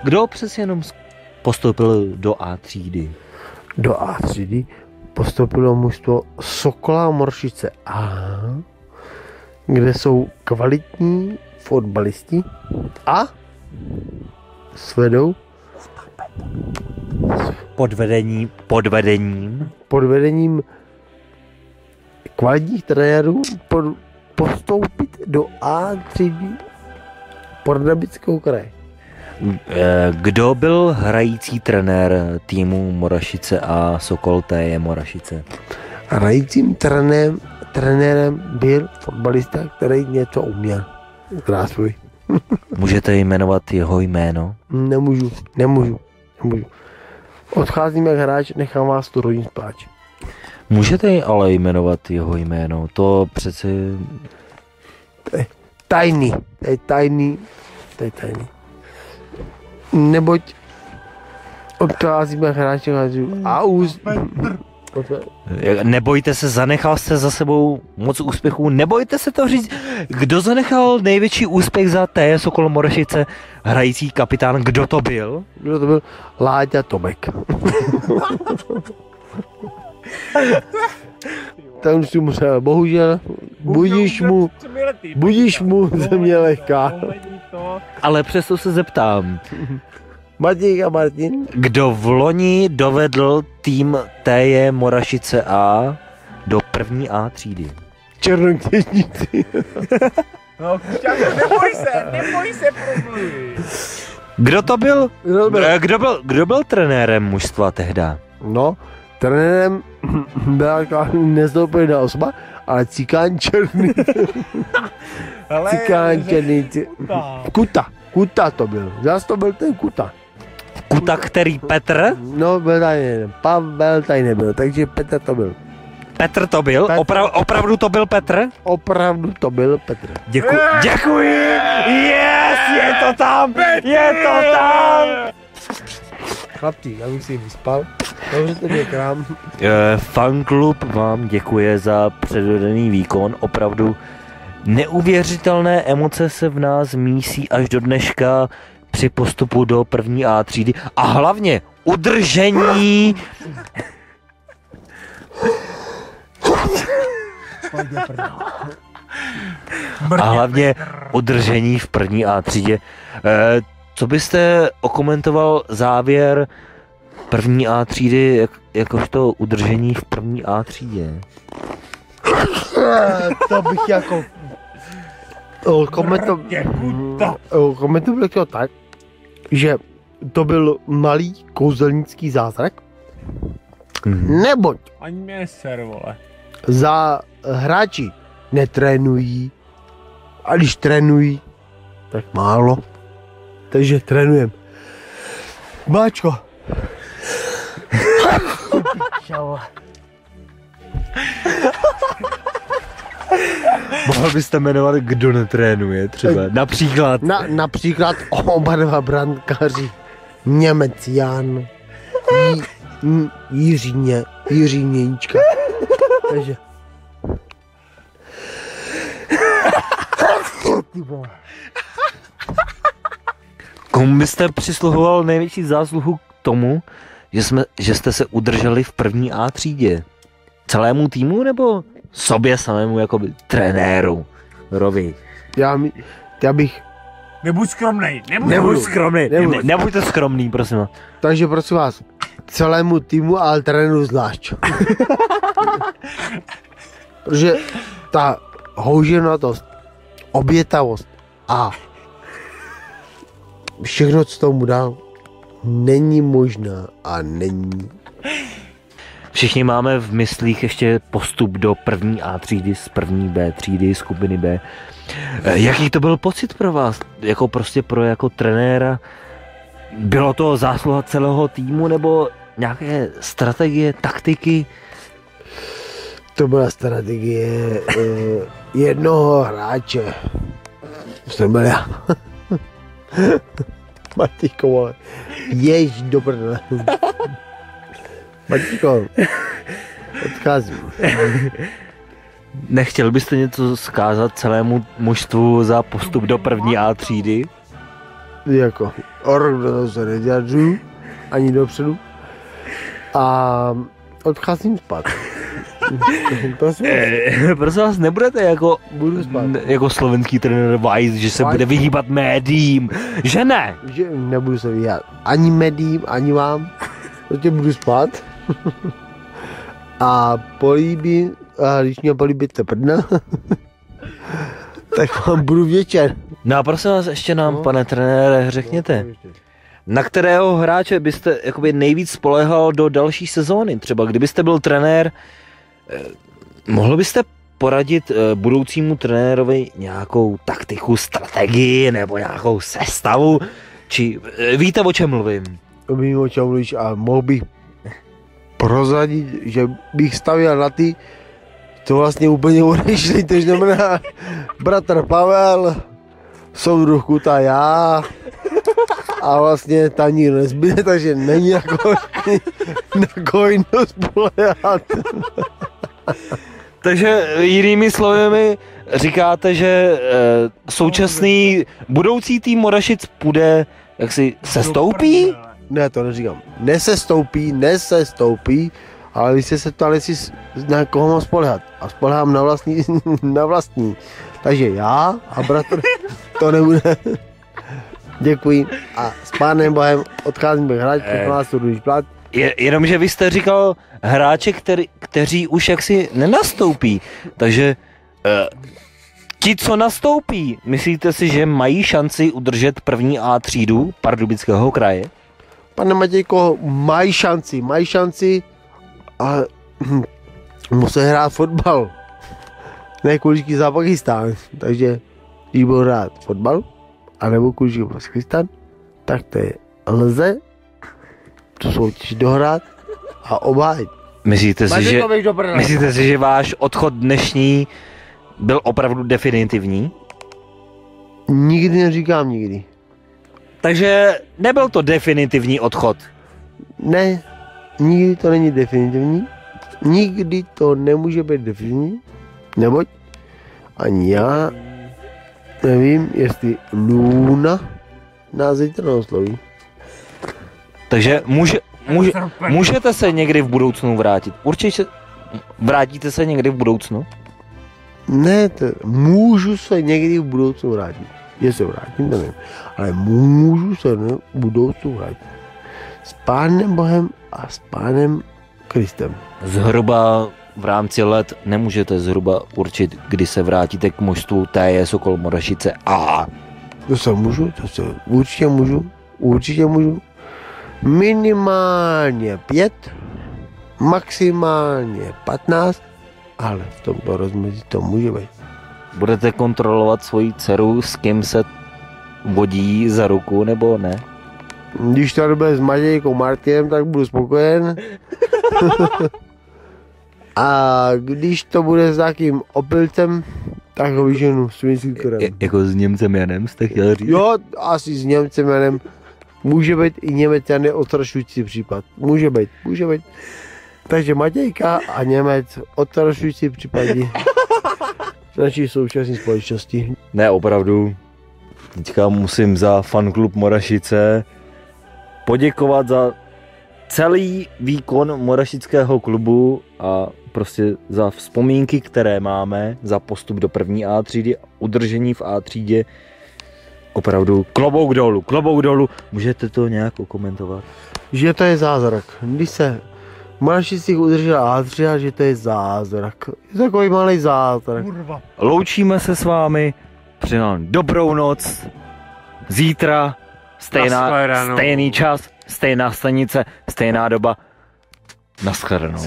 Kdo přesně jenom postoupil do A třídy? Do A třídy postoupilo mužstvo Sokola Morašice A, kde jsou kvalitní fotbalisti a svedou Pod vedením kvalitních trenérů postoupit do A třídy Pardubického kraje. Kdo byl hrající trenér týmu Morašice a Sokol TJ Morašice? Hrajícím trenérem byl fotbalista, který něco uměl. Krásný. Můžete jmenovat jeho jméno? Nemůžu. Odcházím jak hráč, nechám vás tu rodin spát. Můžete ale jmenovat jeho jméno, to přeci... To je tajný. Neboť odcházím jak hráč a Nebojte se, zanechal jste za sebou moc úspěchů, nebojte se to říct. Kdo zanechal největší úspěch za TJ Sokol Morašice, hrající kapitán, kdo to byl? Láďa Tomek. Ten si musel, bohužel, budíš mu země lehká. Ale přesto se zeptám. Matěj a Martin. Kdo v loni dovedl tým TJ Morašice A do první A třídy? Černokněžníci. No, neboj se, promluví. Kdo to byl? Kdo byl trenérem mužstva tehda? No, trenérem byla taková nezdoupěná osoba, ale Cikán Černý. Cikán Černý. Kuta to byl. Zas to byl ten Kuta. Kuta, který Petr? No, byl tady jeden. Pavel tady nebyl, takže Petr to byl. Petr to byl? Opravdu to byl Petr? Opravdu to byl Petr. Děkuji! Yes, je to tam! Chlapci, já bych si vyspal. Dobře to byl krám. Fanklub vám děkuje za předvedený výkon. Opravdu neuvěřitelné emoce se v nás mísí až do dneška při postupu do první A třídy. A hlavně udržení... A hlavně udržení v první A třídě. Co byste okomentoval závěr první A třídy, jakožto udržení v první A třídě? To bych jako... Komentoval to tak, že to byl malý kouzelnický zázrak, neboť Ani mě neser, vole. za hráči netrénují a když trénují, tak málo. Takže trénujem. Máčko. Mohl byste jmenovat, kdo netrénuje třeba? Například? Například oba dva brankáři. Němec Jan. Jiří Měníčka. Takže. Komu byste přisluhoval největší zásluhu k tomu, že jste se udrželi v první A třídě? Celému týmu nebo sobě samému jakoby trenéru? Rovi. Já bych... Nebuď skromnej, Nebuďte skromný, prosím vás. Takže prosím vás, celému týmu, ale trenéru zvlášť. Protože ta houževnatost, obětavost a všechno, co tomu dal, není možná a není. Všichni máme v myslích ještě postup do první A třídy z první B třídy, skupiny B. Jaký to byl pocit pro vás? Jako prostě jako trenéra? Bylo to zásluha celého týmu nebo nějaké strategie, taktiky? To byla strategie jednoho hráče. To byl já. Matíko, vole. Jež do prdele. Matíko, odcházím. Nechtěl byste něco zkázat celému mužstvu za postup do první A třídy? jako o rok do toho se nevyjadřuju, ani dopředu. A odcházím spát. Prosím vás, nebudete jako, Budu spát. jako slovenský trenér Weiss, že se bude vyhýbat médiím, že ne? Že nebudu se vyjádřit ani médiím, ani vám. Prostě budu spát. A když mě políbíte prdna, tak vám budu vděčen. No a prosím vás, ještě nám, pane trenére, řekněte, na kterého hráče byste jakoby nejvíc spolehal do další sezóny? Třeba kdybyste byl trenér, mohl byste poradit budoucímu trenérovi nějakou taktiku, strategii nebo nějakou sestavu? Či víte, o čem mluvím? Vím, o čem mluvíš, a mohl bych prozradit, že bych stavěl na ty, co vlastně úplně odešli, to znamená bratr Pavel, soudruh Kuta, já a vlastně tam nikdo nezbyde, takže není jako na koho jiného spoléhat. Takže jinými slovy říkáte, že současný budoucí tým Morašic půjde, jak si sestoupí? Ne, to neříkám. Nesestoupí, ale vy jste se ptali, jestli na koho mám spoléhat. A spolehám na vlastní. Takže já a bratr to nebude. Děkuji. A s Pánem Bohem odcházím bych hrát, protože nás to budeš plát. Jenomže vy jste říkal hráče, kteří už jaksi nenastoupí. Takže ti, co nastoupí, myslíte si, že mají šanci udržet první A třídu Pardubického kraje? Pane Matějko, mají šanci, ale musí hrát fotbal. Ne kuličky za Pakistán. Takže když budou hrát fotbal, anebo kuličky za Pakistán, tak to je lze tu soutěž dohrát a obhájit. Myslíte si, že váš odchod dnešní byl opravdu definitivní? Nikdy neříkám nikdy. Takže nebyl to definitivní odchod. Ne, nikdy to není definitivní. Nikdy to nemůže být definitivní. Neboť ani já nevím, jestli Luna nás zítra osloví. Takže můžete se někdy v budoucnu vrátit. Určitě vrátíte se někdy v budoucnu? Ne, můžu se někdy v budoucnu vrátit. Že se vrátím, to nevím. Ale můžu se v budoucnu vrátit. S Pánem Bohem a s Pánem Kristem. Zhruba v rámci let nemůžete zhruba určit, kdy se vrátíte k mužstvu TJ Sokol Morašice A. To se určitě můžu. Minimálně 5, maximálně 15, ale v tomto rozmezí to může být. Budete kontrolovat svoji dceru, s kým se vodí za ruku, nebo ne? Když to bude s Matějkou Martinem, tak budu spokojen. A když to bude s nějakým opilcem, tak ho vyženu s instruktorem. Jako s Němcem Janem jste chtěl říct? Jo, asi s Němcem Janem. Může být i Němec Jan je odstrašující případ. Může být. Takže Matějka a Němec odstrašující případí naší současné společnosti. Ne, opravdu. Teďka musím za fanklub Morašice poděkovat za celý výkon morašického klubu a prostě za vzpomínky, které máme, za postup do první A třídy, udržení v A třídě. Opravdu klobouk dolů. Můžete to nějak okomentovat? Že to je zázrak. Když se Morašicích udržela A3, že to je zázrak. Je to takový malý zázrak. Kurva. Loučíme se s vámi, přeji vám dobrou noc, zítra stejný čas, stejná stanice, stejná doba. Naschledanou.